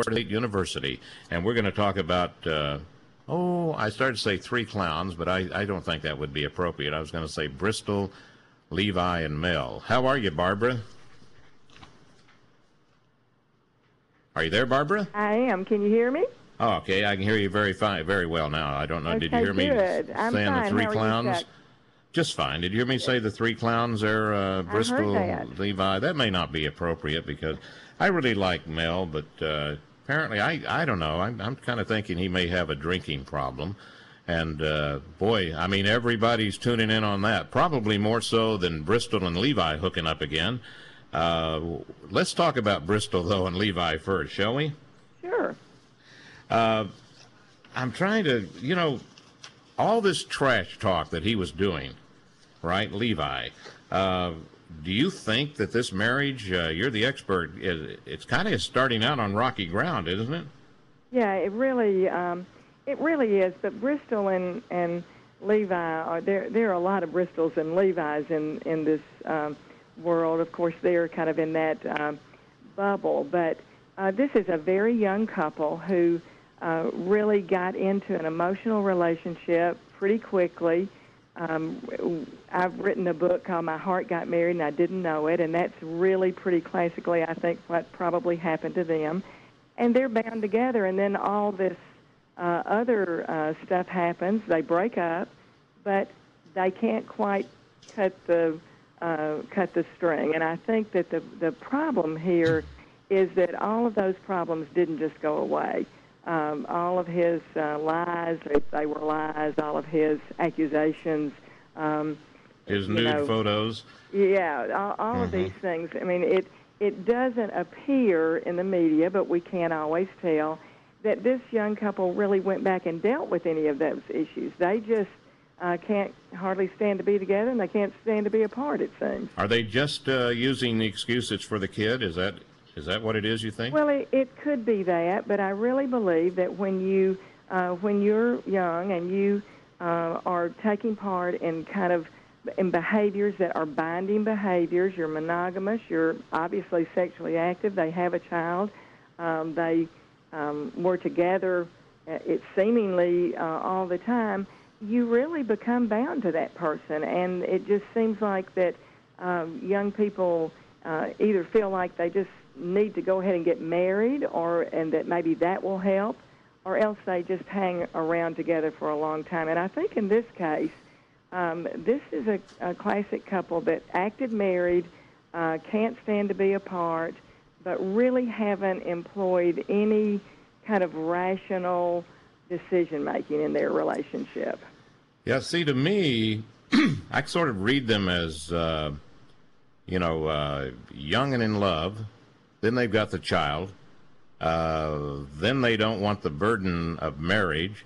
State University, and we're going to talk about, I started to say three clowns, but I don't think that would be appropriate. I was going to say Bristol, Levi, and Mel. How are you, Barbara? Are you there, Barbara? I am. Can you hear me? Oh, okay. I can hear you very fine, very well now. I don't know. Okay, did you hear me good. I'm saying fine. the three How are you, clowns? Chuck? Just fine. Did you hear me say the three clowns there, I heard Bristol, that. Levi? That may not be appropriate because I really like Mel, but apparently I don't know. I'm kind of thinking he may have a drinking problem. And, boy, I mean, everybody's tuning in on that, probably more so than Bristol and Levi hooking up again. Let's talk about Bristol, though, and Levi first, shall we? Sure. I'm trying to, all this trash talk that he was doing, right, Levi, do you think that this marriage, you're the expert, it's kind of starting out on rocky ground, isn't it? Yeah, it really is. But Bristol and Levi there are a lot of Bristols and Levis in this world. Of course, they're kind of in that bubble. But this is a very young couple who really got into an emotional relationship pretty quickly. I've written a book called My Heart Got Married and I Didn't Know It, and that's really pretty classically, I think, what probably happened to them. And they're bound together, and then all this other stuff happens. They break up, but they can't quite cut the string. And I think that the problem here is that all of those problems didn't just go away. All of his lies, if they were lies, all of his accusations. His nude photos. Yeah, all of these things. I mean, it doesn't appear in the media, but we can't always tell, that this young couple really went back and dealt with any of those issues. They just can't hardly stand to be together, and they can't stand to be apart, it seems. Are they just using the excuse it's for the kid? Is that what it is, you think? Well, it could be that, but I really believe that when you're young and you are taking part in in behaviors that are binding behaviors, you're monogamous, you're obviously sexually active, they have a child, they were together, it's seemingly all the time, you really become bound to that person. And it just seems like that young people either feel like they just need to go ahead and get married, and that maybe that will help, or else they just hang around together for a long time. And I think in this case, this is a classic couple that acted married, can't stand to be apart, but really haven't employed any kind of rational decision-making in their relationship. Yeah, see, to me, I sort of read them as, young and in love. Then they've got the child. Then they don't want the burden of marriage.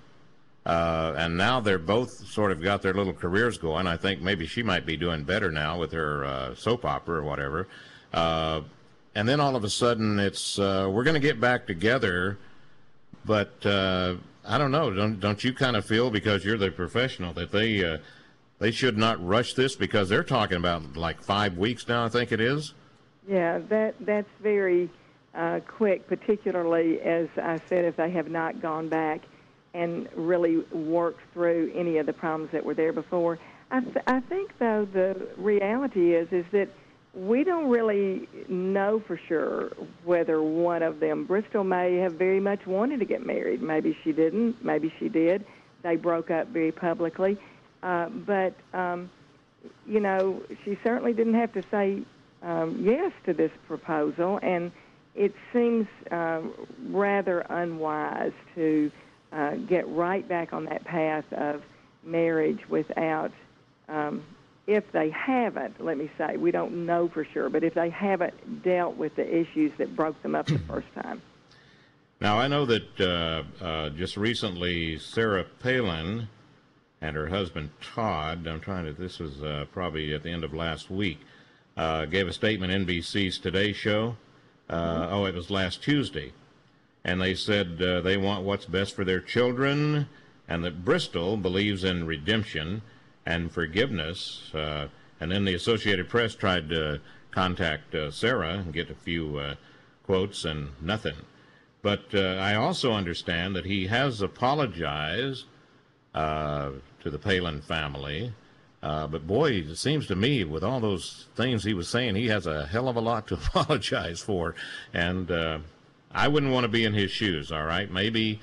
And now they're both sort of got their little careers going. I think maybe she might be doing better now with her soap opera or whatever. And then all of a sudden it's, we're going to get back together. But I don't know. Don't you kind of feel, because you're the professional, that they should not rush this, because they're talking about like 5 weeks now, I think it is? Yeah, that's very quick, particularly, as I said, if they have not gone back and really worked through any of the problems that were there before. I think, though, the reality is that we don't really know for sure whether one of them, Bristol may have very much wanted to get married. Maybe she didn't. Maybe she did. They broke up very publicly. But she certainly didn't have to say yes to this proposal, and it seems rather unwise to get right back on that path of marriage without, if they haven't, let me say, we don't know for sure, but if they haven't dealt with the issues that broke them up the first time. Now, I know that just recently Sarah Palin and her husband Todd, this was probably at the end of last week, gave a statement, NBC's Today Show. It was last Tuesday. And they said they want what's best for their children, and that Bristol believes in redemption and forgiveness. And then the Associated Press tried to contact Sarah and get a few quotes, and nothing. But I also understand that he has apologized to the Palin family. But boy, it seems to me, with all those things he was saying, he has a hell of a lot to apologize for. And I wouldn't want to be in his shoes, all right? Maybe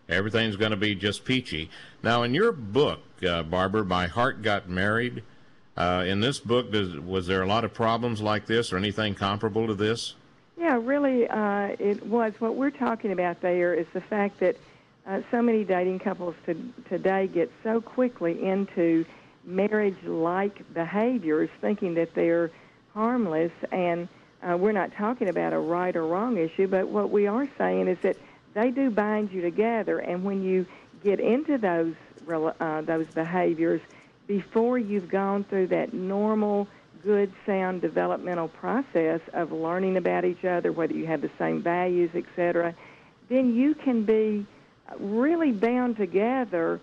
everything's going to be just peachy. Now, in your book, Barbara, My Heart Got Married, in this book, was there a lot of problems like this or anything comparable to this? Yeah, really, it was. What we're talking about there is the fact that so many dating couples today get so quickly into marriage-like behaviors, thinking that they're harmless, and we're not talking about a right or wrong issue, but what we are saying is that they do bind you together, and when you get into those behaviors before you've gone through that normal, good, sound developmental process of learning about each other, whether you have the same values, etc., then you can be really bound together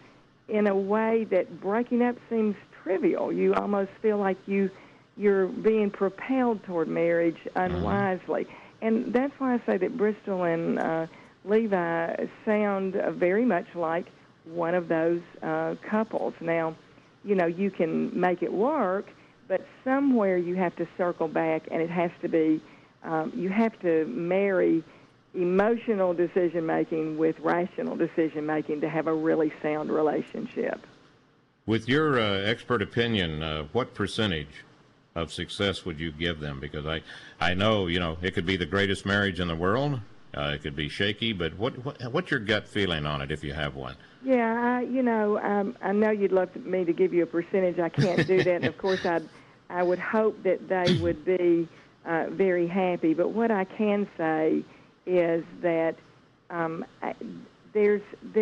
in a way that breaking up seems trivial. You almost feel like you're being propelled toward marriage unwisely. And that's why I say that Bristol and Levi sound very much like one of those couples. Now, you can make it work, but somewhere you have to circle back, and it has to be, you have to marry emotional decision-making with rational decision-making to have a really sound relationship. With your expert opinion, what percentage of success would you give them? Because I know, it could be the greatest marriage in the world. It could be shaky, but what's your gut feeling on it if you have one? Yeah, I know you'd love me to give you a percentage. I can't do that, and of course I would hope that they would be very happy. But what I can say is that there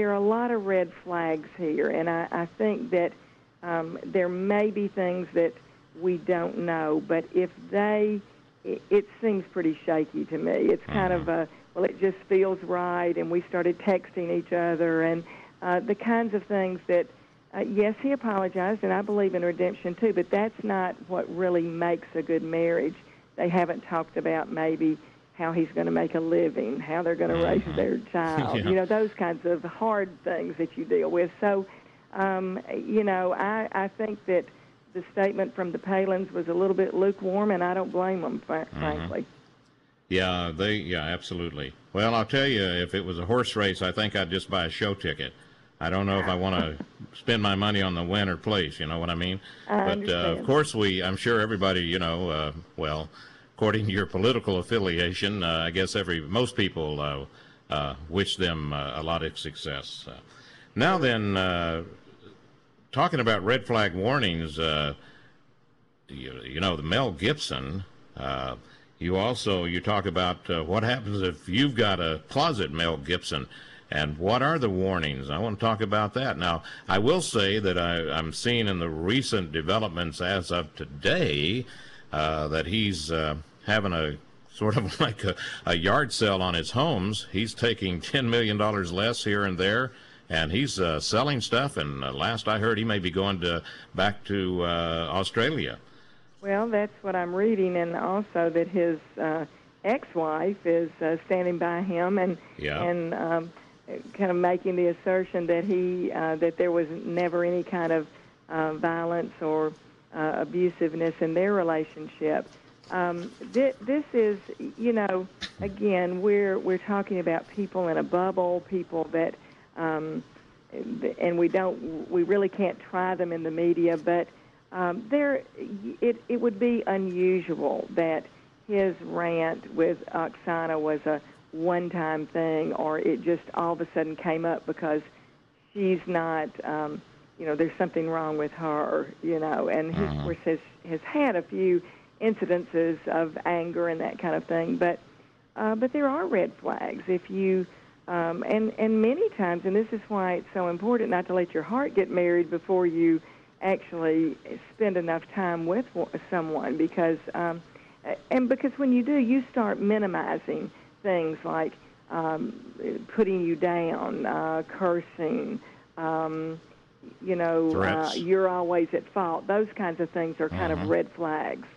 are a lot of red flags here, and I think that there may be things that we don't know, but it seems pretty shaky to me. It's kind of it just feels right, and we started texting each other, and the kinds of things that, yes, he apologized, and I believe in redemption too, but that's not what really makes a good marriage. They haven't talked about maybe how he's going to make a living, how they're going to raise their child, Yeah. Those kinds of hard things that you deal with. So, I think that the statement from the Palins was a little bit lukewarm, and I don't blame them, frankly. Yeah, absolutely. Well, I'll tell you, if it was a horse race, I think I'd just buy a show ticket. I don't know if I want to spend my money on the win or place, you know what I mean? But, of course, I'm sure everybody, well, according to your political affiliation, I guess most people wish them a lot of success. Now then, talking about red flag warnings, the Mel Gibson, you talk about what happens if you've got a closet Mel Gibson, and what are the warnings? I want to talk about that. Now, I will say that I'm seeing in the recent developments as of today that he's having a sort of like a yard sale on his homes. He's taking $10 million less here and there, and he's selling stuff, and last I heard he may be going back to Australia. Well, that's what I'm reading, and also that his ex-wife is standing by him and kind of making the assertion that that there was never any kind of violence or abusiveness in their relationship. This is, again, we're talking about people in a bubble, people that, and we really can't try them in the media, but it would be unusual that his rant with Oksana was a one-time thing, or it just all of a sudden came up because she's not, there's something wrong with her, and he, of course, has had a few incidences of anger and that kind of thing, but there are red flags if you, and many times, and this is why it's so important not to let your heart get married before you actually spend enough time with someone, because when you do, you start minimizing things like putting you down, cursing, you're always at fault. Those kinds of things are kind of red flags.